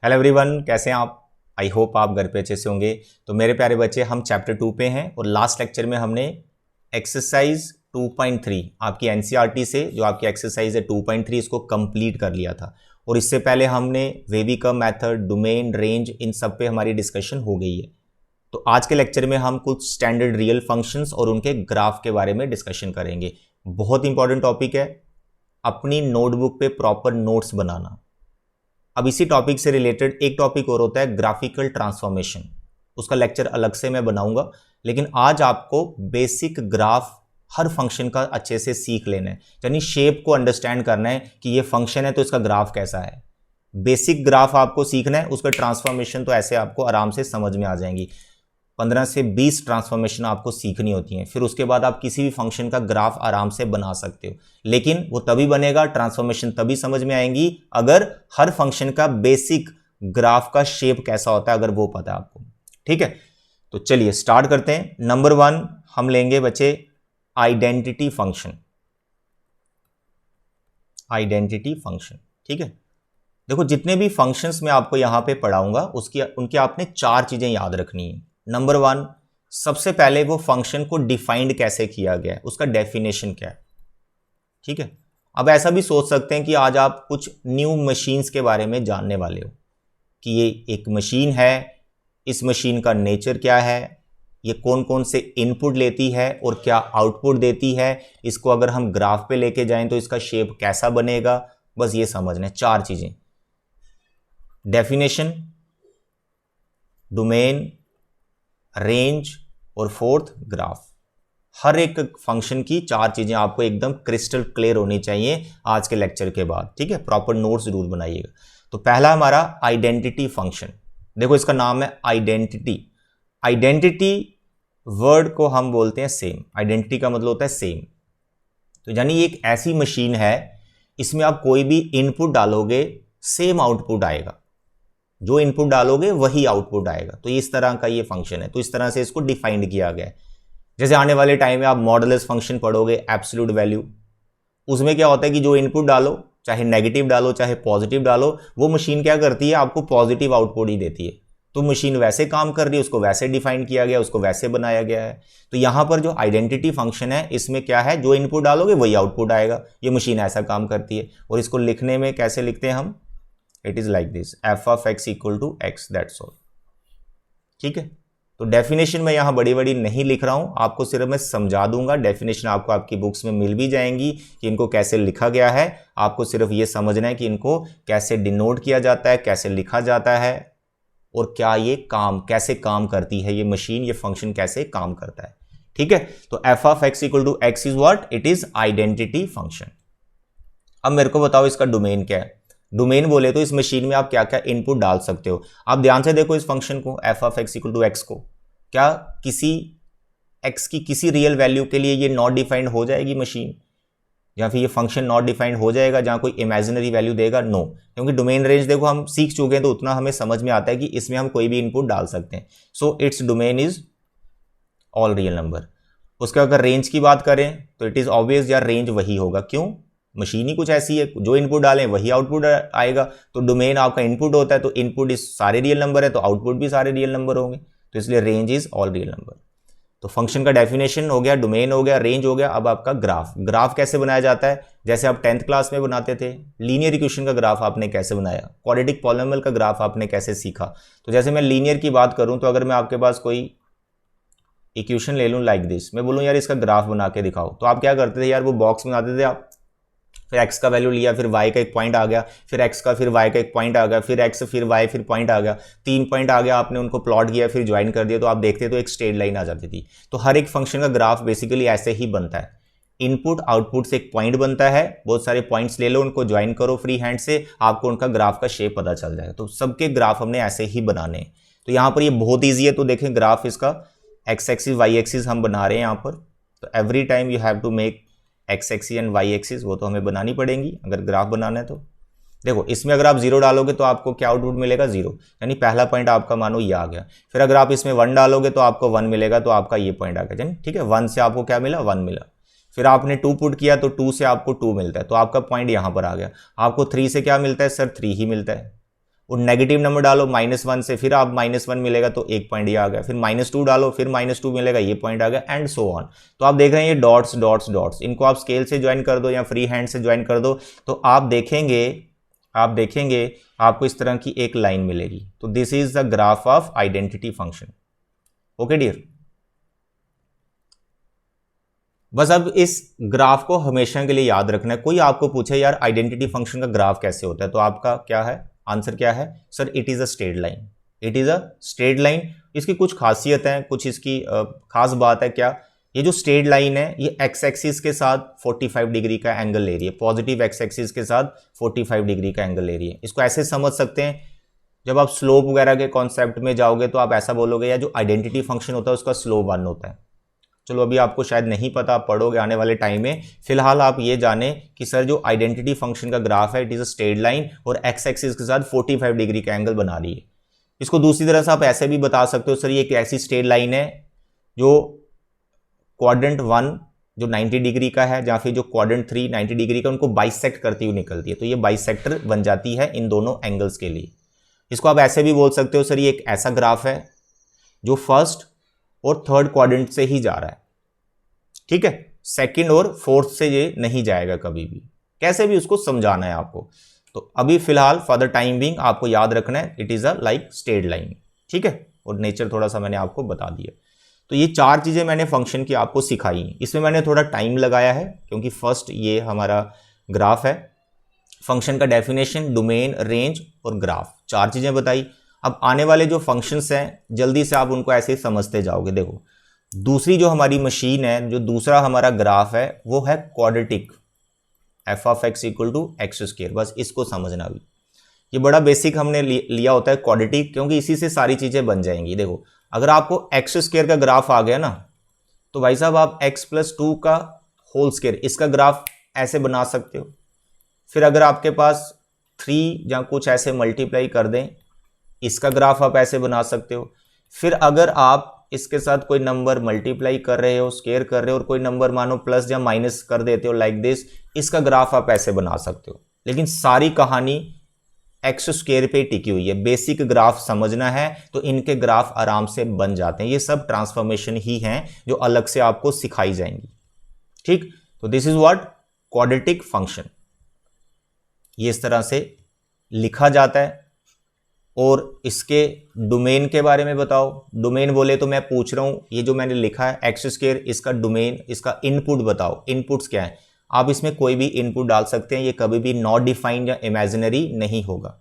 Hello everyone, कैसे हैं आप। आई होप आप घर पे अच्छे से होंगे। तो मेरे प्यारे बच्चे, हम चैप्टर 2 पे हैं और लास्ट लेक्चर में हमने एक्सरसाइज 2.3 आपकी एनसीईआरटी से जो आपकी एक्सरसाइज है 2.3 इसको कंप्लीट कर लिया था। और इससे पहले हमने वेविकम मेथड, डोमेन, रेंज, इन सब पे हमारी डिस्कशन हो गई है। तो आज के लेक्चर में हम कुछ स्टैंडर्ड रियल फंक्शंस और उनके ग्राफ के बारे में डिस्कशन करेंगे। बहुत इंपॉर्टेंट टॉपिक है, अपनी नोटबुक पे प्रॉपर नोट्स बनाना। अब इसी टॉपिक से रिलेटेड एक टॉपिक और होता है ग्राफिकल ट्रांसफॉर्मेशन, उसका लेक्चर अलग से मैं बनाऊंगा। लेकिन आज आपको बेसिक ग्राफ हर फंक्शन का अच्छे से सीख लेना है, यानी शेप को अंडरस्टैंड करना है कि ये फंक्शन है तो इसका ग्राफ कैसा है। बेसिक ग्राफ आपको सीखना है, उसका ट्रांसफॉर्मेशन तो ऐसे आपको आराम से समझ में आ जाएंगी। 15 से 20 ट्रांसफॉर्मेशन आपको सीखनी होती हैं, फिर उसके बाद आप किसी भी फंक्शन का ग्राफ आराम से बना सकते हो। लेकिन वो तभी बनेगा, ट्रांसफॉर्मेशन तभी समझ में आएंगी अगर हर फंक्शन का बेसिक ग्राफ का शेप कैसा होता है अगर वो पता है आपको। ठीक है, तो चलिए स्टार्ट करते हैं। नंबर 1 हम लेंगे बच्चे आइडेंटिटी फंक्शन। आइडेंटिटी फंक्शन, ठीक है। देखो, जितने भी फंक्शंस मैं आपको यहां पे पढ़ाऊंगा उनकी आपने 4 चीजें याद रखनी है। नंबर 1, सबसे पहले वो फंक्शन को डिफाइंड कैसे किया गया है, उसका डेफिनेशन क्या है। ठीक है, अब ऐसा भी सोच सकते हैं कि आज आप कुछ न्यू मशीन्स के बारे में जानने वाले हो कि ये एक मशीन है, इस मशीन का नेचर क्या है, ये कौन कौन से इनपुट लेती है और क्या आउटपुट देती है, इसको अगर हम ग्राफ पे लेके जाएं तो इसका शेप कैसा बनेगा। बस ये समझना है 4 चीजें, डेफिनेशन, डोमेन, रेंज और 4th ग्राफ। हर एक फंक्शन की 4 चीजें आपको एकदम क्रिस्टल क्लियर होनी चाहिए आज के लेक्चर के बाद। ठीक है, प्रॉपर नोट्स जरूर बनाइएगा। तो पहला हमारा आइडेंटिटी फंक्शन, देखो इसका नाम है आइडेंटिटी। आइडेंटिटी वर्ड को हम बोलते हैं सेम, आइडेंटिटी का मतलब होता है सेम। तो यानी एक ऐसी मशीन है, इसमें आप कोई भी इनपुट डालोगे सेम आउटपुट आएगा, जो इनपुट डालोगे वही आउटपुट आएगा। तो इस तरह का ये फंक्शन है, तो इस तरह से इसको डिफाइंड किया गया है। जैसे आने वाले टाइम में आप मॉडुलस फंक्शन पढ़ोगे, एब्सोल्यूट वैल्यू, उसमें क्या होता है कि जो इनपुट डालो, चाहे नेगेटिव डालो चाहे पॉजिटिव डालो, वो मशीन क्या करती है, आपको पॉजिटिव आउटपुट ही देती है। तो मशीन वैसे काम कर रही है, उसको वैसे डिफाइन किया गया, उसको वैसे बनाया गया है। तो यहां पर जो आइडेंटिटी फंक्शन है, इसमें क्या है, जो इनपुट डालोगे वही आउटपुट आएगा। ये मशीन ऐसा काम करती है। और इसको लिखने में कैसे लिखते हैं हम, it is like this, f of x equal to x, that's all. ठीक है, तो डेफिनेशन में यहां बड़ी बड़ी नहीं लिख रहा हूं, आपको सिर्फ मैं समझा दूंगा। डेफिनेशन आपको आपकी बुक्स में मिल भी जाएंगी कि इनको कैसे लिखा गया है। आपको सिर्फ ये समझना है कि इनको कैसे डिनोट किया जाता है, कैसे लिखा जाता है और क्या ये कैसे काम करती है ये मशीन, ये फंक्शन कैसे काम करता है। ठीक है, तो f of x equal to x is what, it is identity function. अब मेरे को बताओ इसका डोमेन क्या है। डोमेन बोले तो इस मशीन में आप क्या क्या इनपुट डाल सकते हो। आप ध्यान से देखो इस फंक्शन को, f of x equal to x को, क्या किसी एक्स की किसी रियल वैल्यू के लिए ये नॉट डिफाइंड हो जाएगी मशीन, या फिर ये फंक्शन नॉट डिफाइंड हो जाएगा जहां कोई इमेजिनरी वैल्यू देगा, नो। क्योंकि डोमेन रेंज देखो हम सीख चुके हैं, तो उतना हमें समझ में आता है कि इसमें हम कोई भी इनपुट डाल सकते हैं। So it's domain is all real number. उसका अगर रेंज की बात करें तो इट इज ऑब्वियस यार, रेंज वही होगा, क्यों, मशीन ही कुछ ऐसी है, जो इनपुट डालें वही आउटपुट आएगा। तो डोमेन आपका इनपुट होता है, तो इनपुट इस सारे रियल नंबर है तो आउटपुट भी सारे रियल नंबर होंगे, तो इसलिए range is all real number. तो फंक्शन का डेफिनेशन हो गया, डोमेन हो गया, रेंज हो गया। अब आपका ग्राफ, ग्राफ कैसे बनाया जाता है, जैसे आप 10th क्लास में बनाते थे। लीनियर इक्वेशन का ग्राफ आपने कैसे बनाया, क्वाड्रेटिक पॉलिनोमियल का ग्राफ आपने कैसे सीखा। तो जैसे मैं लीनियर की बात करूं, तो अगर मैं आपके पास कोई इक्वेशन ले लूं लाइक दिस, मैं बोलूं यार इसका ग्राफ बना के दिखाओ, तो आप क्या करते थे यार, वो बॉक्स बनाते थे आप, फिर x का वैल्यू लिया, फिर y का एक पॉइंट आ गया, फिर x का, फिर y का एक पॉइंट आ गया, फिर x, फिर y, फिर पॉइंट आ गया, 3 पॉइंट आ गया, आपने उनको प्लॉट किया, फिर ज्वाइन कर दिया, तो आप देखते तो एक स्ट्रेट लाइन आ जाती थी। तो हर एक फंक्शन का ग्राफ बेसिकली ऐसे ही बनता है, इनपुट आउटपुट से एक पॉइंट बनता है, बहुत सारे पॉइंट्स ले लो, उनको ज्वाइन करो फ्री हैंड से, आपको उनका ग्राफ का शेप पता चल जाएगा। तो सबके ग्राफ हमने ऐसे ही बनाने। तो यहाँ पर ये बहुत ईजी है। तो देखें ग्राफ इसका एक्स एक्सिस वाई एक्सिस हम बना रहे हैं यहाँ पर। तो every time you have to make x axis and y axis, वो तो हमें बनानी पड़ेंगी अगर ग्राफ बनाना है। तो देखो इसमें अगर आप 0 डालोगे तो आपको क्या आउटपुट मिलेगा, 0, यानी पहला पॉइंट आपका मानो ये आ गया। फिर अगर आप इसमें 1 डालोगे तो आपको 1 मिलेगा, तो आपका ये पॉइंट आ गया। यानी ठीक है, 1 से आपको क्या मिला, 1 मिला। फिर आपने 2 पुट किया तो 2 से आपको 2 मिलता है, तो आपका पॉइंट यहां पर आ गया। आपको 3 से क्या मिलता है सर, 3 ही मिलता है। और नेगेटिव नंबर डालो -1 से, फिर आप -1 मिलेगा तो एक पॉइंट ये आ गया, फिर -2 डालो, फिर -2 मिलेगा, ये पॉइंट आ गया, एंड सो ऑन। तो आप देख रहे हैं ये डॉट्स डॉट्स डॉट्स, इनको आप स्केल से ज्वाइन कर दो या फ्री हैंड से ज्वाइन कर दो, तो आप देखेंगे आपको इस तरह की एक लाइन मिलेगी। तो this is the graph of identity function. Okay dear, बस अब इस ग्राफ को हमेशा के लिए याद रखना है। कोई आपको पूछे यार आइडेंटिटी फंक्शन का ग्राफ कैसे होता है, तो आपका क्या है आंसर, क्या है sir, it is a straight line. It is a straight line. इसकी कुछ खासियत है, कुछ इसकी खास बात है क्या, ये जो स्ट्रेट लाइन है ये एक्स एक्सिस के साथ 45 डिग्री का एंगल ले रही है, पॉजिटिव एक्स एक्सिस के साथ 45 डिग्री का एंगल ले रही है। इसको ऐसे समझ सकते हैं, जब आप स्लोप वगैरह के कॉन्सेप्ट में जाओगे तो आप ऐसा बोलोगे यार जो आइडेंटिटी फंक्शन होता है उसका स्लोप 1 होता है। चलो अभी आपको शायद नहीं पता, आप पढ़ोगे आने वाले टाइम में। फिलहाल आप ये जाने कि सर जो आइडेंटिटी फंक्शन का ग्राफ है it is a straight line और एक्स एक्सिस के साथ 45 डिग्री का एंगल बना रही है। इसको दूसरी तरह से आप ऐसे भी बता सकते हो, सर ये एक ऐसी स्ट्रेट लाइन है जो क्वाड्रेंट 1 जो 90 डिग्री का है, या फिर जो क्वाड्रेंट 3 90 डिग्री का, उनको बाइसेक्ट करती हुई निकलती है, तो ये बाइसेक्टर बन जाती है इन दोनों एंगल्स के लिए। इसको आप ऐसे भी बोल सकते हो, सर ये एक ऐसा ग्राफ है जो फर्स्ट और थर्ड क्वाड्रेंट से ही जा रहा है, ठीक है, सेकंड और फोर्थ से ये नहीं जाएगा कभी भी। कैसे भी उसको समझाना है आपको। तो अभी फिलहाल फॉर द टाइम बिंग आपको याद रखना है it is a like straight line, ठीक है, और नेचर थोड़ा सा मैंने आपको बता दिया। तो ये 4 चीजें मैंने फंक्शन की आपको सिखाई। इसमें मैंने थोड़ा टाइम लगाया है क्योंकि फर्स्ट ये हमारा ग्राफ है, फंक्शन का डेफिनेशन, डोमेन, रेंज और ग्राफ, 4 चीजें बताई। अब आने वाले जो फंक्शंस हैं जल्दी से आप उनको ऐसे ही समझते जाओगे। देखो दूसरी जो हमारी मशीन है, जो दूसरा हमारा ग्राफ है वो है quadratic, f of x equal to x square. बस इसको समझना भी, ये बड़ा बेसिक हमने लिया होता है क्वाड्रेटिक, क्योंकि इसी से सारी चीजें बन जाएंगी। देखो अगर आपको एक्स स्क्वायर का ग्राफ आ गया ना, तो भाई साहब आप x+2 का होल स्क्वायर इसका ग्राफ ऐसे बना सकते हो। फिर अगर आपके पास 3 या कुछ ऐसे मल्टीप्लाई कर दें, इसका ग्राफ आप ऐसे बना सकते हो। फिर अगर आप इसके साथ कोई नंबर मल्टीप्लाई कर रहे हो, स्क्वायर कर रहे हो, और कोई नंबर मानो प्लस या माइनस कर देते हो लाइक दिस, इसका ग्राफ आप ऐसे बना सकते हो। लेकिन सारी कहानी एक्स स्क्वायर पे टिकी हुई है। बेसिक ग्राफ समझना है तो इनके ग्राफ आराम से बन जाते हैं। ये सब ट्रांसफॉर्मेशन ही हैं जो अलग से आपको सिखाई जाएंगी, ठीक। तो this is what quadratic function, ये इस तरह से लिखा जाता है। और इसके डोमेन के बारे में बताओ। डोमेन बोले तो मैं पूछ रहा हूं, ये जो मैंने लिखा है एक्स स्क्वायर, इसका डोमेन, इसका इनपुट बताओ। इनपुट्स क्या है, आप इसमें कोई भी इनपुट डाल सकते हैं, ये कभी भी नॉट डिफाइंड या इमेजिनरी नहीं होगा।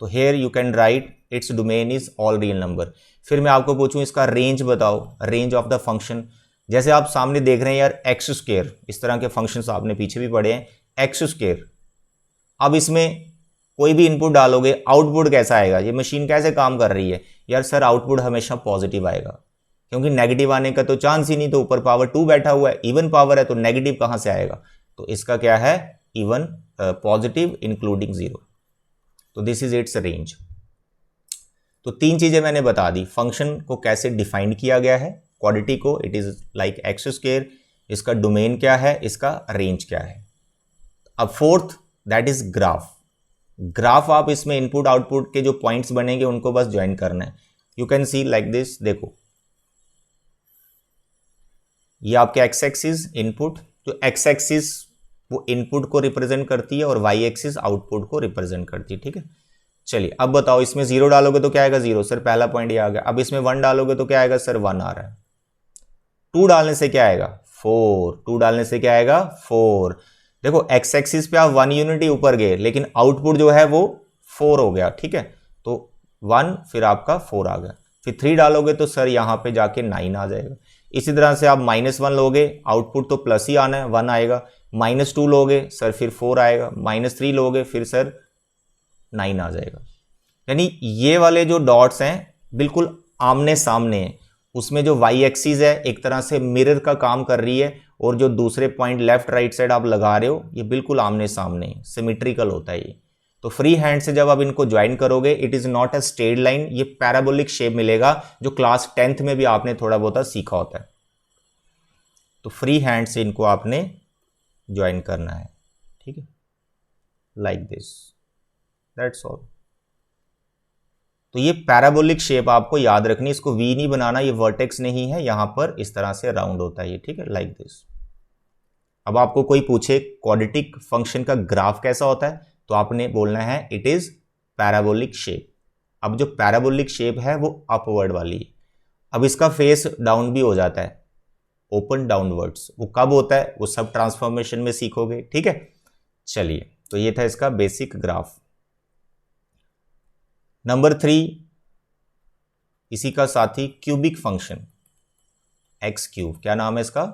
तो here you can write its domain is all real number. फिर मैं आपको पूछूं इसका रेंज बताओ, रेंज ऑफ द फंक्शन। जैसे आप सामने देख रहे हैं यार एक्स स्क्वायर, इस तरह के फंक्शंस आपने पीछे भी पढ़े हैं, एक्स स्क्वायर। अब इसमें कोई भी इनपुट डालोगे, आउटपुट कैसा आएगा, ये मशीन कैसे काम कर रही है यार, सर आउटपुट हमेशा पॉजिटिव आएगा, क्योंकि नेगेटिव आने का तो चांस ही नहीं। तो ऊपर पावर 2 बैठा हुआ है, इवन पावर है, तो नेगेटिव कहां से आएगा। तो इसका क्या है, इवन पॉजिटिव इंक्लूडिंग 0। तो दिस इज इट्स रेंज। तो 3 चीजें मैंने बता दी, फंक्शन को कैसे डिफाइन किया गया है, क्वाड्रेटिक को it is like x square, इसका डोमेन क्या है, इसका रेंज क्या है। अब fourth that is graph. Graph आप इसमें इनपुट आउटपुट के जो पॉइंट्स बनेंगे उनको बस ज्वाइन करना है। You can C like this, देखो ये आपके एक्स एक्सिस इनपुट, जो एक्स एक्सिस वो इनपुट को रिप्रेजेंट करती है और वाई एक्सिस आउटपुट को रिप्रेजेंट करती है, ठीक है। चलिए अब बताओ, इसमें 0 डालोगे तो क्या आएगा, 0, सर पहला पॉइंट ये आ गया। अब इसमें 1 डालोगे तो क्या आएगा, सर 1 आ रहा है। 2 डालने से क्या आएगा, 4, 2 डालने से क्या आएगा, 4। देखो एक्स एक्सिस पे आप 1 यूनिट ही ऊपर गए, लेकिन आउटपुट जो है वो 4 हो गया, ठीक है। तो 1 फिर आपका 4 आ गया। फिर 3 डालोगे तो सर यहाँ पे जाके 9 आ जाएगा। इसी तरह से आप -1 लोगे, आउटपुट तो प्लस ही आना है, 1 आएगा। -2 लोगे सर फिर 4 आएगा। -3 लोगे फिर सर 9 आ जाएगा। यानी ये वाले जो डॉट्स हैं बिल्कुल आमने सामने हैं। उसमें जो वाई एक्सिस है एक तरह से मिरर का काम कर रही है, और जो दूसरे पॉइंट लेफ्ट राइट साइड आप लगा रहे हो ये बिल्कुल आमने सामने है, सिमेट्रिकल होता है ये। तो फ्री हैंड से जब आप इनको ज्वाइन करोगे it is not a straight line, ये पैराबोलिक शेप मिलेगा, जो क्लास 10th में भी आपने थोड़ा बहुत सीखा होता है। तो फ्री हैंड से इनको आपने ज्वाइन करना है, ठीक है, लाइक दिस, दैट्स ऑल। तो ये पैराबोलिक शेप आपको याद रखनी, इसको वी नहीं बनाना, ये वर्टेक्स नहीं है, यहां पर इस तरह से राउंड होता है ये, ठीक है, लाइक दिस। अब आपको कोई पूछे क्वाड्रेटिक फंक्शन का ग्राफ कैसा होता है, तो आपने बोलना है इट इज पैराबोलिक शेप। अब जो पैराबोलिक शेप है वो अपवर्ड वाली है। अब इसका फेस डाउन भी हो जाता है, ओपन डाउनवर्ड्स। वो कब होता है वो सब ट्रांसफॉर्मेशन में सीखोगे, ठीक है। चलिए, तो ये था इसका बेसिक ग्राफ। नंबर 3 इसी का साथी क्यूबिक फंक्शन, एक्स क्यूब, क्या नाम है इसका,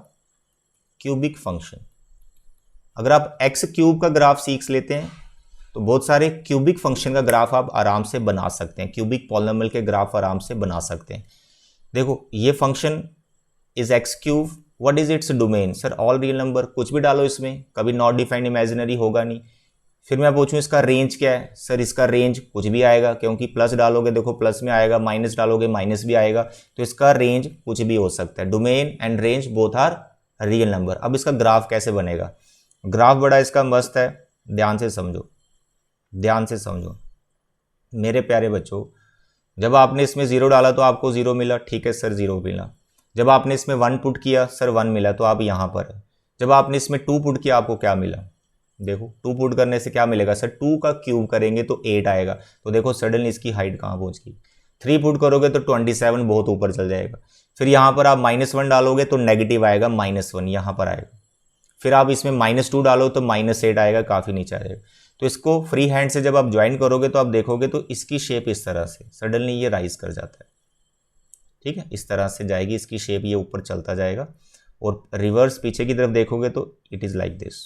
क्यूबिक फंक्शन। अगर आप एक्स क्यूब का ग्राफ सीख लेते हैं तो बहुत सारे क्यूबिक फंक्शन का ग्राफ आप आराम से बना सकते हैं, क्यूबिक पॉलिनोमियल के ग्राफ आराम से बना सकते हैं। देखो ये function is x cube, what is its domain, sir all real number, कुछ भी डालो इसमें, कभी नॉट डिफाइंड इमेजिनरी होगा नहीं। फिर मैं पूछूं इसका रेंज क्या है, सर इसका रेंज कुछ भी आएगा, क्योंकि प्लस डालोगे देखो प्लस में आएगा, माइनस डालोगे माइनस भी आएगा, तो इसका रेंज कुछ भी हो सकता है। Domain and range both are real number. अब इसका ग्राफ कैसे बनेगा, ग्राफ बड़ा इसका मस्त है, ध्यान से समझो, ध्यान से समझो मेरे प्यारे बच्चों। जब आपने इसमें 0 डाला तो आपको 0 मिला, ठीक है सर 0 मिला। जब आपने इसमें 1 पुट किया सर 1 मिला, तो आप यहाँ पर है। जब आपने इसमें 2 पुट किया आपको क्या मिला, देखो 2 पुट करने से क्या मिलेगा सर, 2 का क्यूब करेंगे तो 8 आएगा, तो देखो सडनली इसकी हाइट कहाँ पहुँच गई। 3 पुट करोगे तो 27 बहुत ऊपर चल जाएगा। फिर यहाँ पर आप -1 डालोगे तो नेगेटिव आएगा, -1 यहाँ पर आएगा। फिर आप इसमें -2 डालो तो -8 आएगा, काफ़ी नीचे आ जाएगा। तो इसको फ्री हैंड से जब आप ज्वाइन करोगे तो आप देखोगे तो इसकी शेप इस तरह से सडनली ये राइज कर जाता है, ठीक है, इस तरह से जाएगी इसकी शेप, ये ऊपर चलता जाएगा। और रिवर्स पीछे की तरफ देखोगे तो it is like this,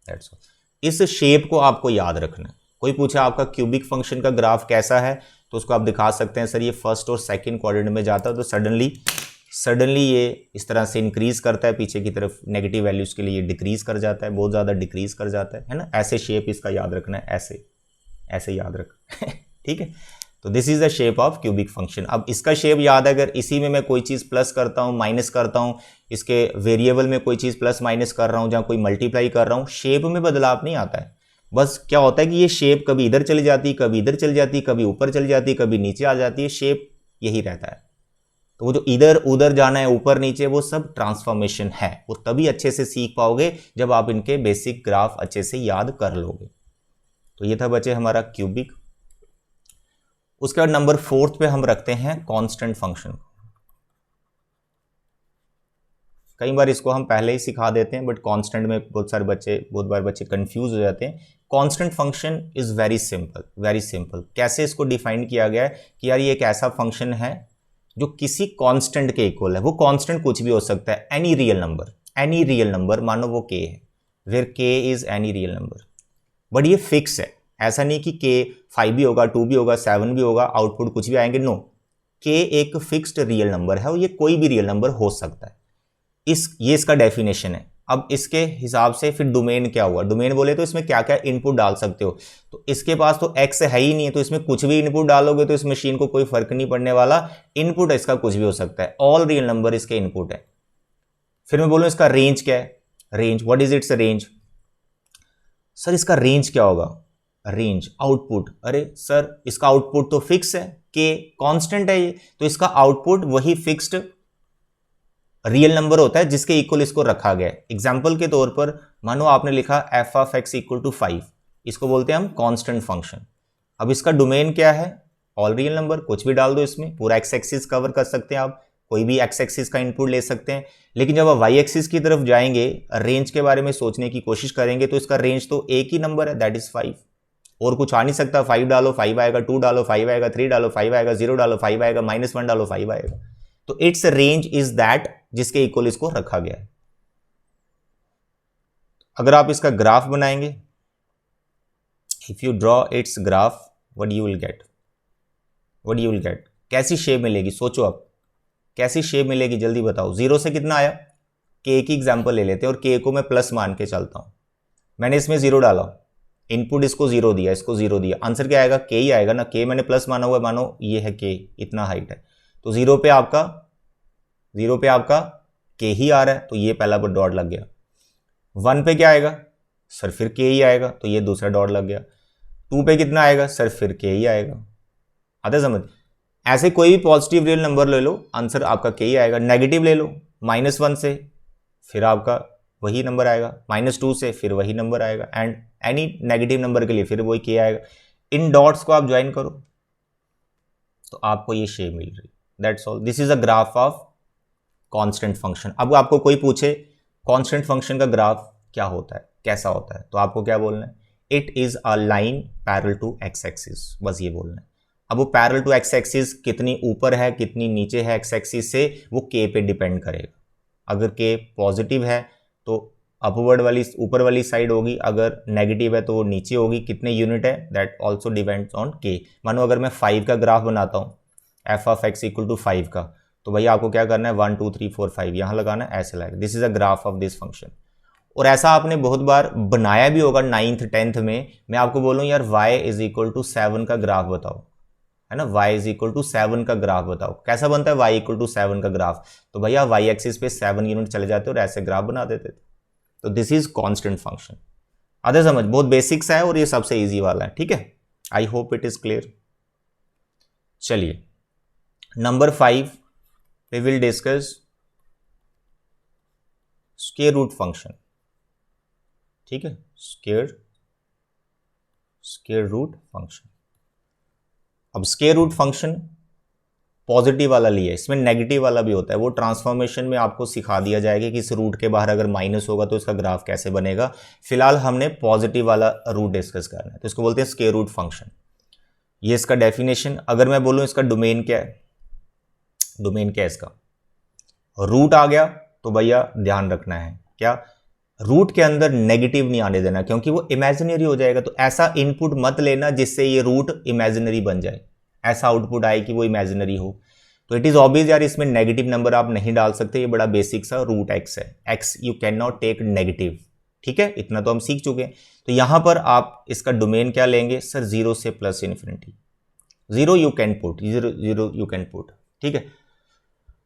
that's all. इस शेप को आपको याद रखना है। कोई पूछा आपका क्यूबिक फंक्शन का ग्राफ कैसा है, तो उसको आप दिखा सकते हैं सर ये फर्स्ट और सेकंड क्वाड्रेंट में जाता है, तो सडनली ये इस तरह से इंक्रीज करता है पीछे की तरफ, नेगेटिव वैल्यूज के लिए ये डिक्रीज कर जाता है, बहुत ज़्यादा डिक्रीज कर जाता है ना। ऐसे शेप इसका याद रखना है, ऐसे ऐसे याद रख ठीक है। तो this is the shape of cubic function. अब इसका शेप याद है, अगर इसी में मैं कोई चीज़ प्लस करता हूँ माइनस करता हूँ, इसके वेरिएबल में कोई चीज़ प्लस माइनस कर रहा हूँ, जहाँ कोई मल्टीप्लाई कर रहा हूँ, शेप में बदलाव नहीं आता है। बस क्या होता है कि ये शेप कभी इधर चली जाती, कभी इधर चली जाती, कभी ऊपर चली जाती, कभी नीचे आ जाती है, शेप यही रहता है। तो वो जो इधर उधर जाना है, ऊपर नीचे, वो सब ट्रांसफॉर्मेशन है। वो तभी अच्छे से सीख पाओगे जब आप इनके बेसिक ग्राफ अच्छे से याद कर लोगे। तो ये था बच्चे हमारा क्यूबिक। उसके बाद नंबर 4 पे हम रखते हैं कांस्टेंट फंक्शन। कई बार इसको हम पहले ही सिखा देते हैं, बट कांस्टेंट में बहुत बार बच्चे कंफ्यूज हो जाते हैं। Constant function is very simple, very simple. कैसे इसको डिफाइन किया गया है कि यार ये एक ऐसा फंक्शन है जो किसी कांस्टेंट के इक्वल है। वो कांस्टेंट कुछ भी हो सकता है, एनी रियल नंबर, मानो वो k है, where k is any real number, but ये फिक्स है। ऐसा नहीं कि k 5 भी होगा, 2 भी होगा, 7 भी होगा, आउटपुट कुछ भी आएंगे, नो। k एक फिक्स्ड रियल नंबर है और ये कोई भी रियल नंबर हो सकता है। ये इसका डेफिनेशन है। अब इसके हिसाब से फिर डोमेन क्या हुआ, डोमेन बोले तो इसमें क्या क्या इनपुट डाल सकते हो। तो इसके पास तो x है ही नहीं है, तो इसमें कुछ भी इनपुट डालोगे तो इस मशीन को कोई फर्क नहीं पड़ने वाला। इनपुट इसका कुछ भी हो सकता है, ऑल रियल नंबर इसके इनपुट है। फिर मैं बोलूँ इसका रेंज क्या है, range, what is it's range. Sir इसका रेंज क्या होगा, रेंज आउटपुट। अरे सर इसका आउटपुट तो फिक्स है, k कांस्टेंट है ये, तो इसका आउटपुट वही फिक्स्ड रियल नंबर होता है जिसके इक्वल इसको रखा गया है। एग्जाम्पल के तौर पर मानो आपने लिखा f of x equal to 5, इसको बोलते हैं हम कांस्टेंट फंक्शन। अब इसका डोमेन क्या है, ऑल रियल नंबर, कुछ भी डाल दो इसमें, पूरा एक्स एक्सिस कवर कर सकते हैं आप, कोई भी एक्स एक्सिस का इनपुट ले सकते हैं। लेकिन जब आप वाई एक्सिस की तरफ जाएंगे, रेंज के बारे में सोचने की कोशिश करेंगे, तो इसका रेंज तो एक ही नंबर है, दैट इज 5, और कुछ आ नहीं सकता। 5 डालो 5 आएगा, 2 डालो 5 आएगा, 3 डालो 5 आएगा, 0 डालो 5 आएगा, -1 डालो 5 आएगा। तो इट्स रेंज इज दैट जिसके इक्वल इसको रखा गया है। अगर आप इसका ग्राफ बनाएंगे, if you draw it's graph, what you will get, कैसी शेप मिलेगी, सोचो आप कैसी शेप मिलेगी, जल्दी बताओ। 0 से कितना आया, k की एग्जांपल ले लेते हैं और k को मैं प्लस मान के चलता हूं। मैंने इसमें 0 डाला, इनपुट इसको 0 दिया, इसको 0 दिया, आंसर क्या आएगा, k ही आएगा ना। k मैंने प्लस माना हुआ है, मानो ये है k, इतना हाइट है, तो 0 पे आपका k ही आ रहा है, तो ये पहला पर डॉट लग गया। 1 पे क्या आएगा, सर फिर k ही आएगा, तो ये दूसरा डॉट लग गया। 2 पे कितना आएगा, सर फिर k ही आएगा, आता समझ। ऐसे कोई भी पॉजिटिव रियल नंबर ले लो, आंसर आपका के ही आएगा। नेगेटिव ले लो -1 से, फिर आपका वही नंबर आएगा। -2 से फिर वही नंबर आएगा, एंड एनी नेगेटिव नंबर के लिए फिर वही के आएगा। इन डॉट्स को आप ज्वाइन करो तो आपको ये शेप मिल रही। That's all. This is a graph of constant function. अब आपको कोई पूछे कांस्टेंट फंक्शन का ग्राफ क्या होता है, कैसा होता है, तो आपको क्या बोलना है? It is a line parallel to x axis, बस ये बोलना है। अब वो पैरेलल टू एक्स एक्सिस कितनी ऊपर है कितनी नीचे है एक्स एक्सिस से, वो के पे डिपेंड करेगा। अगर के पॉजिटिव है तो अपवर्ड वाली ऊपर वाली साइड होगी, अगर नेगेटिव है तो वो नीचे होगी। कितने यूनिट है दैट ऑल्सो डिपेंड्स ऑन के। मानो अगर मैं 5 का ग्राफ बनाता हूँ, f of x equal to 5 का, तो भैया आपको क्या करना है 1 2 3 4 5 यहाँ लगाना है, ऐसे लगाएगा। This is a graph of this function. और ऐसा आपने बहुत बार बनाया भी होगा 9th 10th में। मैं आपको बोलूँ यार y इज इक्वल टू 7 का ग्राफ बताओ, है ना, y इज इक्वल टू 7 का ग्राफ बताओ। कैसा बनता है y इक्वल टू 7 का ग्राफ? तो भैया y एक्सिस पे 7 यूनिट चले जाते और ऐसे ग्राफ बना देते थे। तो दिस इज कांस्टेंट फंक्शन। आधे समझ, बहुत बेसिक्स है और ये सबसे इजी वाला है, ठीक है। I hope it is clear. चलिए number 5 we will discuss square root function, ठीक है। Square root function. अब स्क्वायर रूट फंक्शन पॉजिटिव वाला लिया, इसमें नेगेटिव वाला भी होता है। वो ट्रांसफॉर्मेशन में आपको सिखा दिया जाएगा कि इस रूट के बाहर अगर माइनस होगा तो इसका ग्राफ कैसे बनेगा। फिलहाल हमने पॉजिटिव वाला रूट डिस्कस करना है, तो इसको बोलते हैं स्क्वायर रूट फंक्शन। ये इसका डेफिनेशन। अगर मैं बोलूं इसका डोमेन क्या है, डोमेन क्या है इसका, रूट आ गया तो भैया ध्यान रखना है क्या, रूट के अंदर नेगेटिव नहीं आने देना, क्योंकि वो इमेजिनरी हो जाएगा। तो ऐसा इनपुट मत लेना जिससे ये रूट इमेजिनरी बन जाए, ऐसा आउटपुट आए कि वो इमेजिनरी हो। तो इट इज ऑब्वियस यार, इसमें नेगेटिव नंबर आप नहीं डाल सकते, ये बड़ा बेसिक सा रूट एक्स है। X you can not take negative, ठीक है, इतना तो हम सीख चुके हैं। तो यहां पर आप इसका डोमेन क्या लेंगे सर, 0 से plus infinity. 0 you can put, 0 you can put, ठीक है।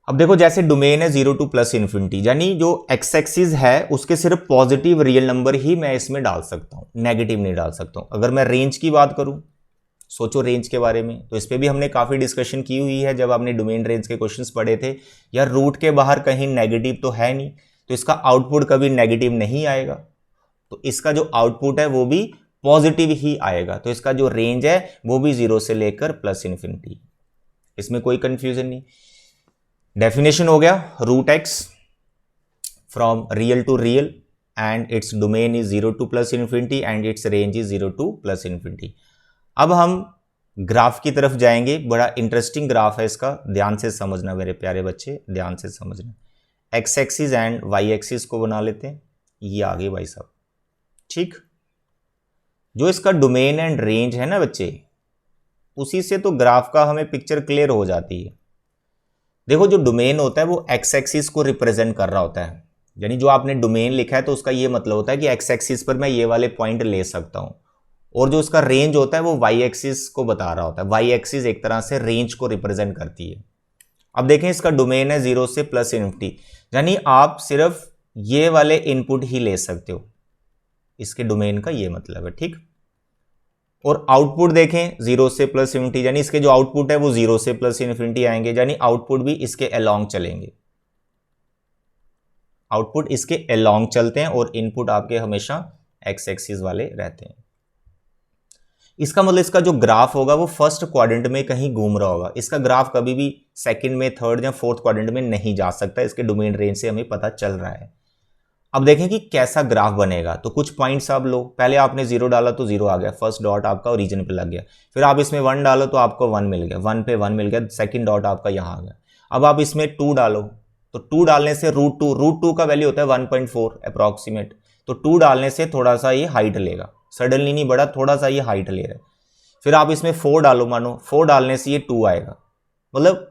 अब देखो जैसे डोमेन है 0 टू प्लस इन्फिनिटी, यानी जो एक्स एक्सिस है उसके सिर्फ पॉजिटिव रियल नंबर ही मैं इसमें डाल सकता हूं, नेगेटिव नहीं डाल सकता हूं। अगर मैं रेंज की बात करूं, सोचो रेंज के बारे में, तो इस पे भी हमने काफी डिस्कशन की हुई है जब आपने डोमेन रेंज के क्वेश्चंस पढ़े थे। यार रूट के बाहर कहीं नेगेटिव तो है नहीं, तो इसका आउटपुट कभी नेगेटिव नहीं आएगा, तो इसका जो आउटपुट है वो भी पॉजिटिव ही आएगा। तो इसका जो रेंज है वो भी 0 से लेकर प्लस इन्फिनिटी, इसमें कोई कंफ्यूजन नहीं। डेफिनेशन हो गया, root x from real to real and its domain is 0 to plus infinity and its range is 0 to plus infinity. अब हम ग्राफ की तरफ जाएंगे, बड़ा इंटरेस्टिंग ग्राफ है इसका, ध्यान से समझना मेरे प्यारे बच्चे, ध्यान से समझना। X axis and y axis को बना लेते हैं, ये आगे भाई साहब, ठीक। जो इसका डोमेन एंड रेंज है ना बच्चे, उसी से तो ग्राफ का हमें पिक्चर क्लियर हो जाती है। देखो जो डोमेन होता है वो एक्स एक्सिस को रिप्रेजेंट कर रहा होता है, यानी जो आपने डोमेन लिखा है तो उसका ये मतलब होता है कि एक्स एक्सिस पर मैं ये वाले पॉइंट ले सकता हूं, और जो उसका रेंज होता है वो वाई एक्सिस को बता रहा होता है। वाई एक्सिस एक तरह से रेंज को रिप्रेजेंट करती है। अब देखें इसका डोमेन है 0 से प्लस इन्फिनिटी, यानी आप सिर्फ ये वाले इनपुट ही ले सकते हो, इसके डोमेन का ये मतलब है, ठीक। और आउटपुट देखें 0 से प्लस इन्फिनिटी, यानी इसके जो आउटपुट है वो 0 से प्लस इन्फिनिटी आएंगे, यानी आउटपुट भी इसके अलोंग चलेंगे, आउटपुट इसके अलोंग चलते हैं और इनपुट आपके हमेशा एक्स एक्सिस वाले रहते हैं। इसका मतलब इसका जो ग्राफ होगा वो फर्स्ट क्वाड्रेंट में कहीं घूम रहा होगा, इसका ग्राफ कभी भी सेकंड में, थर्ड या फोर्थ क्वाड्रेंट में नहीं जा सकता, इसके डोमेन रेंज से हमें पता चल रहा है। अब देखें कि कैसा ग्राफ बनेगा, तो कुछ पॉइंट्स आप लो, पहले आपने 0 डाला तो 0 आ गया, फर्स्ट डॉट आपका ओरिजिन पे लग गया, फिर आप इसमें 1 डालो तो आपको 1 मिल गया, 1 पे 1 मिल गया, सेकंड डॉट आपका यहाँ आ गया। अब आप इसमें 2 डालो, तो 2 डालने से रूट टू का वैल्यू होता है 1.4 अप्रॉक्सीमेट, तो 2 डालने से थोड़ा सा ये हाइट लेगा, सडनली नहीं बढ़ा, थोड़ा सा ये हाइट ले रहा है। फिर आप इसमें 4 डालो, मानो 4 डालने से ये 2 आएगा, मतलब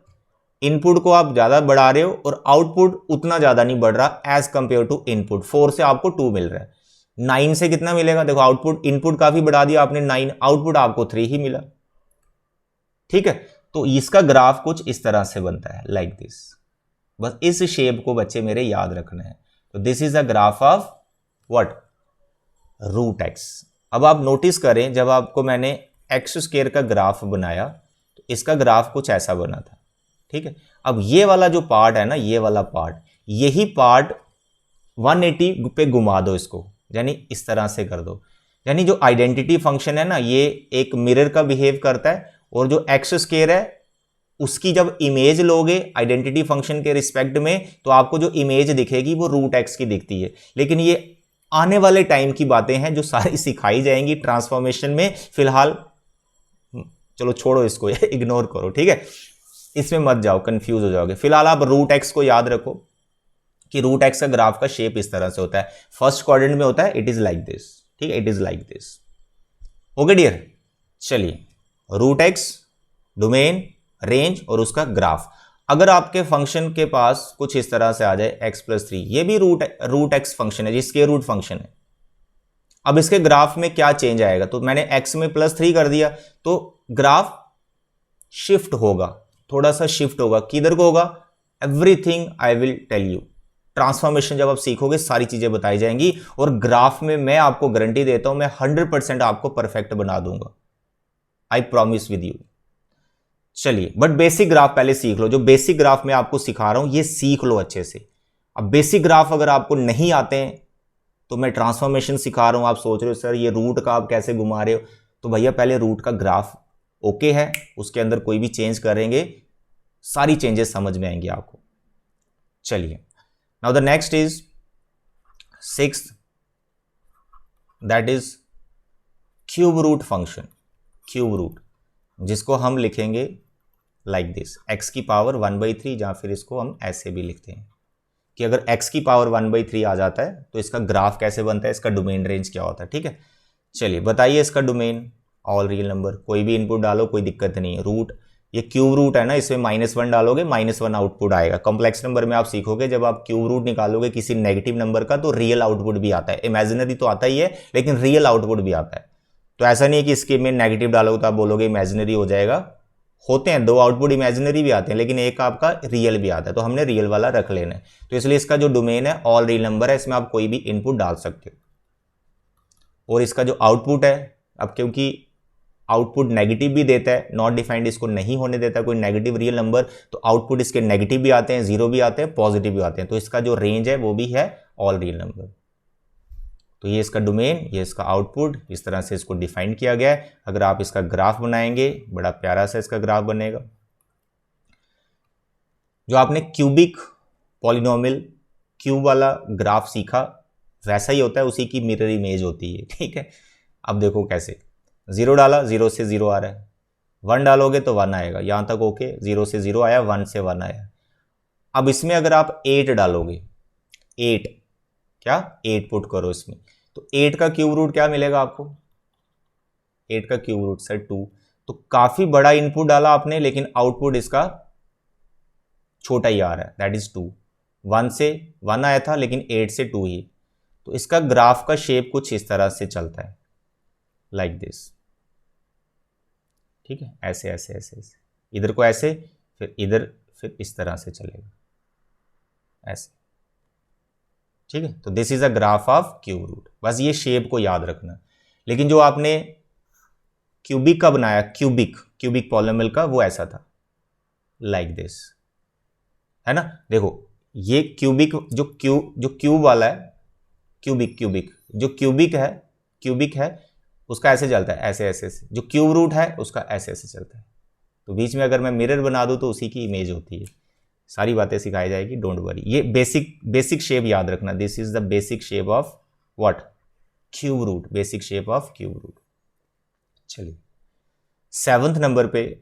इनपुट को आप ज्यादा बढ़ा रहे हो और आउटपुट उतना ज्यादा नहीं बढ़ रहा एज कंपेयर टू इनपुट। 4 से आपको 2 मिल रहा है, 9 से कितना मिलेगा, देखो आउटपुट, इनपुट काफी बढ़ा दिया आपने 9, आउटपुट आपको 3 ही मिला, ठीक है। तो इसका ग्राफ कुछ इस तरह से बनता है, लाइक दिस। बस इस शेप को बच्चे मेरे याद रखना है। तो this is a graph of what, root x. अब आप नोटिस करें, जब आपको मैंने एक्स स्क्वायर का ग्राफ बनाया तो इसका ग्राफ कुछ ऐसा बना था, ठीक है। अब ये वाला जो पार्ट है ना, ये वाला पार्ट, यही पार्ट 180 पे घुमा दो इसको, यानी इस तरह से कर दो। यानी जो आइडेंटिटी फंक्शन है ना, ये एक मिरर का बिहेव करता है, और जो एक्स स्क्वायर है उसकी जब इमेज लोगे आइडेंटिटी फंक्शन के रिस्पेक्ट में, तो आपको जो इमेज दिखेगी वो रूट एक्स की दिखती है। लेकिन ये आने वाले टाइम की बातें हैं जो सारी सिखाई जाएंगी ट्रांसफॉर्मेशन में। फिलहाल चलो छोड़ो इसको, इग्नोर करो, ठीक है, इसमें मत जाओ, कंफ्यूज हो जाओगे। फिलहाल आप रूट एक्स को याद रखो कि रूट एक्स का ग्राफ का शेप इस तरह से होता है, फर्स्ट क्वाड्रेंट में होता है, इट इज लाइक दिस, ठीक है, it is like this. Okay dear, चलिए रूट एक्स, डोमेन, रेंज और उसका ग्राफ। अगर आपके फंक्शन के पास कुछ इस तरह से आ जाए x+3, ये भी रूट एक्स फंक्शन है, जिसके रूट फंक्शन है। अब इसके ग्राफ में क्या चेंज आएगा, तो मैंने x में +3 कर दिया, तो ग्राफ शिफ्ट होगा, थोड़ा सा शिफ्ट होगा। किधर को होगा, everything I will tell you. Transformation जब आप सीखोगे सारी चीजें बताई जाएंगी, और ग्राफ में मैं आपको गारंटी देता हूं, मैं 100% आपको परफेक्ट बना दूंगा, आई प्रॉमिस विद यू। चलिए, बट बेसिक ग्राफ पहले सीख लो। जो बेसिक ग्राफ मैं आपको सिखा रहा हूं ये सीख लो अच्छे से। अब बेसिक ग्राफ अगर आपको नहीं आते हैं, तो मैं ट्रांसफॉर्मेशन सिखा रहा हूं, आप सोच रहे हो सर ये रूट का आप कैसे घुमा रहे हो, तो भैया पहले रूट का ग्राफ ओके है, उसके अंदर कोई भी चेंज करेंगे सारी चेंजेस समझ में आएंगी आपको। चलिए, now the next is 6th, that is cube root function. Cube root, जिसको हम लिखेंगे लाइक दिस, x की पावर 1/3, या फिर इसको हम ऐसे भी लिखते हैं कि अगर x की पावर 1/3 आ जाता है तो इसका ग्राफ कैसे बनता है, इसका डोमेन रेंज क्या होता है, ठीक है। चलिए बताइए इसका डोमेन, ऑल रियल नंबर, कोई भी इनपुट डालो कोई दिक्कत नहीं है। रूट, ये क्यूब रूट है ना, इसमें -1 डालोगे -1 आउटपुट आएगा। कॉम्प्लेक्स नंबर में आप सीखोगे जब आप क्यूब रूट निकालोगे किसी नेगेटिव नंबर का, तो रियल आउटपुट भी आता है। इमेजिनरी तो आता ही है, लेकिन रियल आउटपुट भी आता है। तो ऐसा नहीं है कि इसके में नेगेटिव डालोगे तो आप बोलोगे इमेजिनरी हो जाएगा। होते हैं 2 आउटपुट इमेजिनरी भी आते हैं, लेकिन एक आपका रियल भी आता है, तो हमने रियल वाला रख लेना है। तो इसलिए इसका जो डोमेन है ऑल रियल नंबर है, इसमें आप कोई भी इनपुट डाल सकते हो। और इसका जो आउटपुट है, अब क्योंकि आउटपुट नेगेटिव भी देता है, नॉट डिफाइंड इसको नहीं होने देता कोई नेगेटिव रियल नंबर, तो आउटपुट इसके नेगेटिव भी आते हैं, 0 भी आते हैं, पॉजिटिव भी आते हैं। तो इसका जो रेंज है वो भी है ऑल रियल नंबर। तो ये इसका डोमेन, ये इसका आउटपुट, इस तरह से इसको डिफाइन किया गया है। अगर आप इसका ग्राफ बनाएंगे, बड़ा प्यारा सा इसका ग्राफ बनेगा। जो आपने क्यूबिक पॉलिनोमियल क्यूब वाला ग्राफ सीखा, वैसा ही होता है, उसी की मिरर इमेज होती है, ठीक है। अब देखो कैसे, 0 डाला, 0 से 0 आ रहा है, 1 डालोगे तो 1 आएगा, यहां तक ओके, 0 से 0 आया, 1 से 1 आया। अब इसमें अगर आप 8 डालोगे, 8 क्या, 8 पुट करो इसमें, तो 8 का क्यूब रूट क्या मिलेगा आपको, 8 का क्यूब रूट सर 2। तो काफी बड़ा इनपुट डाला आपने, लेकिन आउटपुट इसका छोटा ही आ रहा है, दैट इज 2। 1 से 1 आया था, लेकिन 8 से 2 ही। तो इसका ग्राफ का शेप कुछ इस तरह से चलता है, लाइक दिस, ठीक है, ऐसे ऐसे ऐसे ऐसे, इधर को ऐसे, फिर इधर, फिर इस तरह से चलेगा, ऐसे, ठीक है। तो this is a graph of cube root, बस ये शेप को याद रखना। लेकिन जो आपने क्यूबिक का बनाया, क्यूबिक पॉलिनोमियल का, वो ऐसा था, लाइक दिस, है ना। देखो ये क्यूबिक, जो क्यूब वाला है, क्यूबिक जो क्यूबिक है उसका ऐसे चलता है, ऐसे ऐसे ऐसे। जो क्यूब रूट है उसका ऐसे ऐसे चलता है। तो बीच में अगर मैं मिरर बना दूं तो उसी की इमेज होती है। सारी बातें सिखाई जाएगी, डोंट वरी। ये बेसिक शेप याद रखना, this is the basic shape of what, cube root, basic shape of cube root. चलिए 7th नंबर पे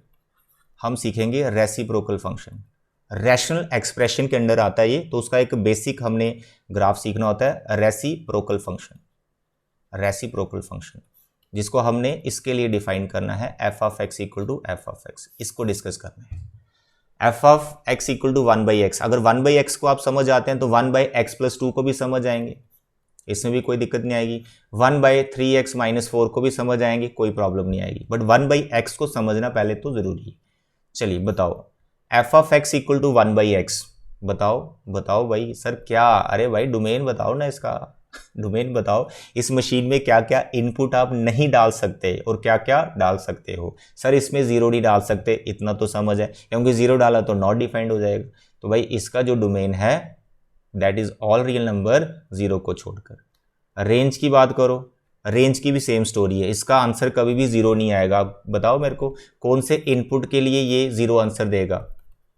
हम सीखेंगे रेसिप्रोकल फंक्शन। रैशनल एक्सप्रेशन के अंडर आता है ये, तो उसका एक बेसिक हमने ग्राफ सीखना होता है, रेसिप्रोकल फंक्शन, जिसको हमने इसके लिए डिफाइन करना है, f of x equal to f of x। इसको डिस्कस करना है, f of x equal to 1/x। अगर 1/x को आप समझ आते हैं तो 1/x+2 को भी समझ आएंगे, इसमें भी कोई दिक्कत नहीं आएगी। 1/3x-4 को भी समझ आएंगे, कोई प्रॉब्लम नहीं आएगी। बट 1/x को समझना पहले तो जरूरी है। चलिए बताओ, f of x equal to 1/x, बताओ भाई सर क्या, अरे भाई डोमेन बताओ ना इसका, डोमेन बताओ इस मशीन में क्या क्या इनपुट आप नहीं डाल सकते और क्या क्या डाल सकते हो। सर इसमें जीरो नहीं डाल सकते, इतना तो समझ है, क्योंकि जीरो डाला तो नॉट डिफाइंड हो जाएगा। तो भाई इसका जो डोमेन है that is all real number zero को छोड़कर। रेंज की बात करो, रेंज की भी सेम स्टोरी है, इसका आंसर कभी भी जीरो नहीं आएगा। बताओ मेरे को कौन से इनपुट के लिए ये जीरो आंसर देगा,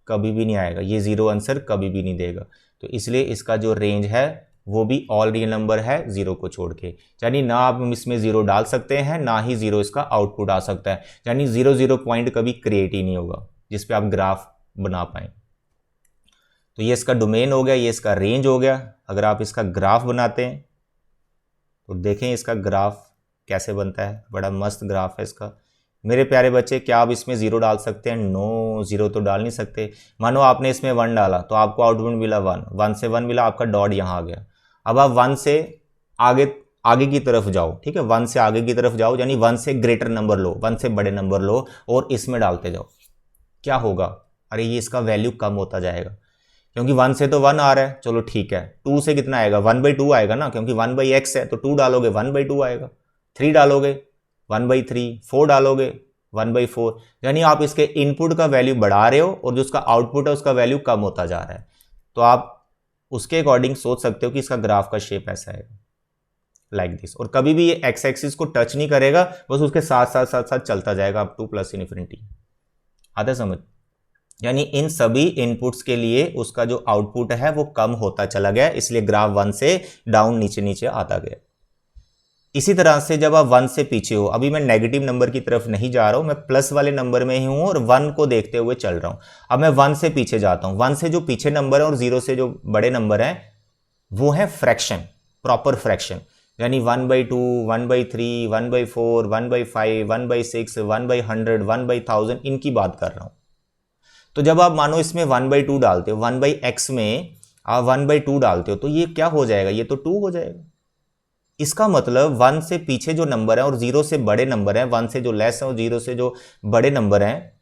कभी भी नहीं आएगा, ये जीरो आंसर कभी भी नहीं देगा। तो इसलिए इसका जो रेंज है वो भी ऑल रियल नंबर है जीरो को छोड़ के, यानी ना आप इसमें जीरो डाल सकते हैं ना ही जीरो इसका आउटपुट आ सकता है, यानी जीरो जीरो पॉइंट कभी क्रिएट ही नहीं होगा जिस पे आप ग्राफ बना पाए। तो ये इसका डोमेन हो गया, ये इसका रेंज हो गया। अगर आप इसका ग्राफ बनाते हैं तो देखें इसका ग्राफ कैसे बनता है, बड़ा मस्त ग्राफ है इसका। मेरे प्यारे बच्चे क्या आप इसमें जीरो डाल सकते हैं? नो, जीरो तो डाल नहीं सकते। मानो आपने इसमें वन डाला तो आपको आउटपुट मिला वन, वन से वन मिला, आपका डॉट यहाँ आ गया। अब आप वन से आगे की तरफ जाओ, ठीक है, वन से आगे की तरफ जाओ, यानी वन से ग्रेटर नंबर लो, वन से बड़े नंबर लो और इसमें डालते जाओ। क्या होगा? अरे ये इसका वैल्यू कम होता जाएगा, क्योंकि वन से तो वन आ रहा है, चलो ठीक है। टू से कितना आएगा? वन बाई टू आएगा ना, क्योंकि वन बाई एक्स है तो टू डालोगे वन बाई टू आएगा। थ्री डालोगे वन बाई थ्री, फोर डालोगे वन बाई फोर, यानी आप इसके इनपुट का वैल्यू बढ़ा रहे हो और जो उसका आउटपुट है उसका वैल्यू कम होता जा रहा है। तो आप उसके अकॉर्डिंग सोच सकते हो कि इसका ग्राफ का शेप ऐसा है, लाइक दिस। और कभी भी ये एक्स एक्सिस को टच नहीं करेगा, बस उसके साथ साथ साथ साथ चलता जाएगा अप टू प्लस इन्फिनिटी। आता समझ? यानी इन सभी इनपुट्स के लिए उसका जो आउटपुट है वो कम होता चला गया, इसलिए ग्राफ वन से डाउन नीचे नीचे आता गया। इसी तरह से जब आप वन से पीछे हो, अभी मैं नेगेटिव नंबर की तरफ नहीं जा रहा हूं, मैं प्लस वाले नंबर में ही हूं और वन को देखते हुए चल रहा हूं। अब मैं वन से पीछे जाता हूं, वन से जो पीछे नंबर है और जीरो से जो बड़े नंबर हैं वो है फ्रैक्शन, प्रॉपर फ्रैक्शन, यानी one by two, one by three, one by four, one by five, one by six, one by hundred, one by thousand, इनकी बात कर रहा हूं। तो जब आप मानो इसमें वन बाई टू डालते हो, वन बाई एक्स में आप वन बाई टू डालते हो, तो ये क्या हो जाएगा? ये तो टू हो जाएगा। इसका मतलब वन से पीछे जो नंबर है और जीरो से बड़े नंबर हैं, वन से जो लेस है और जीरो से जो बड़े नंबर हैं,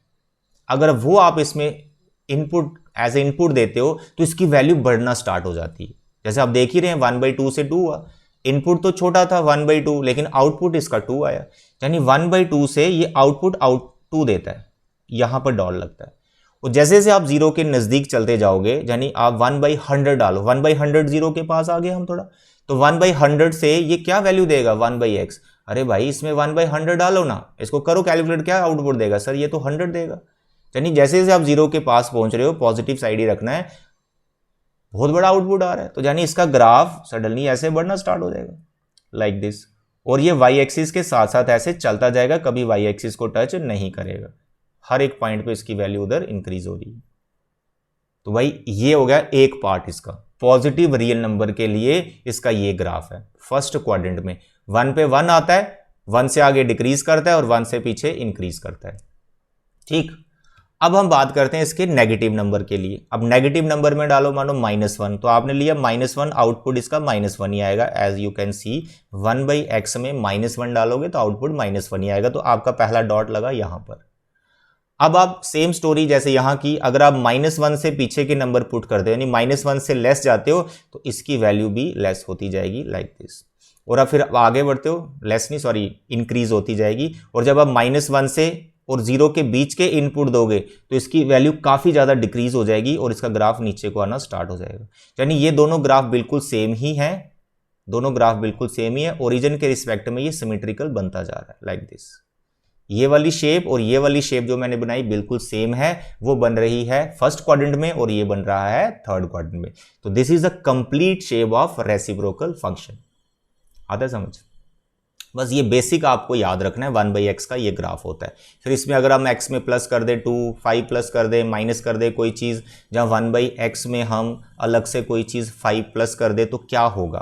अगर वो आप इसमें इनपुट एज ए इनपुट देते हो तो इसकी वैल्यू बढ़ना स्टार्ट हो जाती है। जैसे आप देख ही रहे हैं वन बाई टू से टू हुआ, इनपुट तो छोटा था वन बाई टू, लेकिन आउटपुट इसका टू आया, यानी वन बाई टू से ये आउटपुट आउट टू देता है, यहां पर डॉट लगता है। और जैसे जैसे आप जीरो के नजदीक चलते जाओगे, यानी आप वन बाई हंड्रेड डालो, वन बाई हंड्रेड जीरो के पास आ गए हम थोड़ा, तो वन बाई हंड्रेड से ये क्या वैल्यू देगा? One by x. अरे भाई इसमें वन बाई हंड्रेड डालो ना, इसको करो कैलकुलेट, क्या आउटपुट देगा? सर ये तो हंड्रेड देगा। यानी जैसे जैसे आप जीरो के पास पहुंच रहे हो, पॉजिटिव साइड ही रखना है, बहुत बड़ा आउटपुट आ रहा है, तो यानी इसका ग्राफ सडनली ऐसे बढ़ना स्टार्ट हो जाएगा लाइक दिस। और ये वाई एक्सिस के साथ साथ ऐसे चलता जाएगा, कभी वाई एक्सिस को टच नहीं करेगा, हर एक पॉइंट पे इसकी वैल्यू उधर इंक्रीज हो रही है। तो भाई ये हो गया एक पार्ट इसका, पॉजिटिव रियल नंबर के लिए इसका ये ग्राफ है। फर्स्ट क्वाड्रेंट में वन पे वन आता है, वन से आगे डिक्रीज करता है और वन से पीछे इंक्रीज करता है। ठीक, अब हम बात करते हैं इसके नेगेटिव नंबर के लिए। अब नेगेटिव नंबर में डालो मानो माइनस वन, तो आपने लिया माइनस वन, आउटपुट इसका माइनस वन ही आएगा। As you can see one by x में माइनस वन डालोगे तो आउटपुट माइनस वन ही आएगा, तो आपका पहला डॉट लगा यहां पर। अब आप सेम स्टोरी जैसे यहां की, अगर आप माइनस वन से पीछे के नंबर पुट करते हो, यानी माइनस वन से लेस जाते हो, तो इसकी वैल्यू भी लेस होती जाएगी लाइक दिस। और अब फिर आगे बढ़ते हो, लेस नहीं सॉरी इंक्रीज होती जाएगी। और जब आप माइनस वन से और जीरो के बीच के इनपुट दोगे तो इसकी वैल्यू काफी ज्यादा डिक्रीज हो जाएगी और इसका ग्राफ नीचे को आना स्टार्ट हो जाएगा। यानी ये दोनों ग्राफ बिल्कुल सेम ही है, दोनों ग्राफ बिल्कुल सेम ही है, ओरिजिन के रिस्पेक्ट में ये सिमेट्रिकल बनता जा रहा है लाइक दिस। ये वाली शेप और ये वाली शेप जो मैंने बनाई बिल्कुल सेम है, वो बन रही है फर्स्ट क्वाड्रेंट में और ये बन रहा है थर्ड क्वाड्रेंट में। तो this is a complete shape of reciprocal function. आता है समझ? बस ये बेसिक आपको याद रखना है, वन बाई एक्स का ये ग्राफ होता है। फिर इसमें अगर हम एक्स में प्लस कर दे टू, फाइव प्लस कर दे, माइनस कर दे कोई चीज़, जहाँ वन बाई एक्स में हम अलग से कोई चीज़ फाइव प्लस कर दे तो क्या होगा?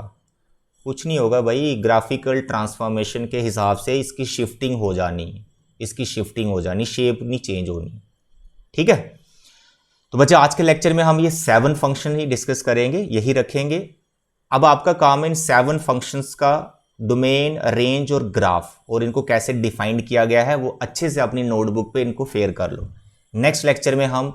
कुछ नहीं होगा भाई, ग्राफिकल ट्रांसफॉर्मेशन के हिसाब से इसकी शिफ्टिंग हो जानी, इसकी शिफ्टिंग हो जानी, शेप नहीं चेंज होनी। ठीक है, तो बच्चे आज के लेक्चर में हम ये 7 फंक्शन ही डिस्कस करेंगे, यही रखेंगे। अब आपका काम है इन 7 फंक्शंस का डोमेन, रेंज और ग्राफ, और इनको कैसे डिफाइंड किया गया है वो अच्छे से अपनी नोटबुक पे इनको फेयर कर लो। नेक्स्ट लेक्चर में हम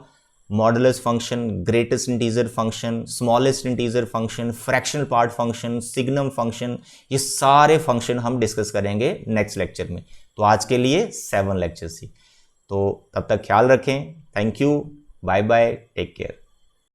modulus function, greatest integer function, smallest integer function, fractional part function, signum function, ये सारे फंक्शन हम डिस्कस करेंगे नेक्स्ट लेक्चर में। तो आज के लिए 7 लेक्चर्स ही। तो तब तक ख्याल रखें। Thank you, bye bye, take care.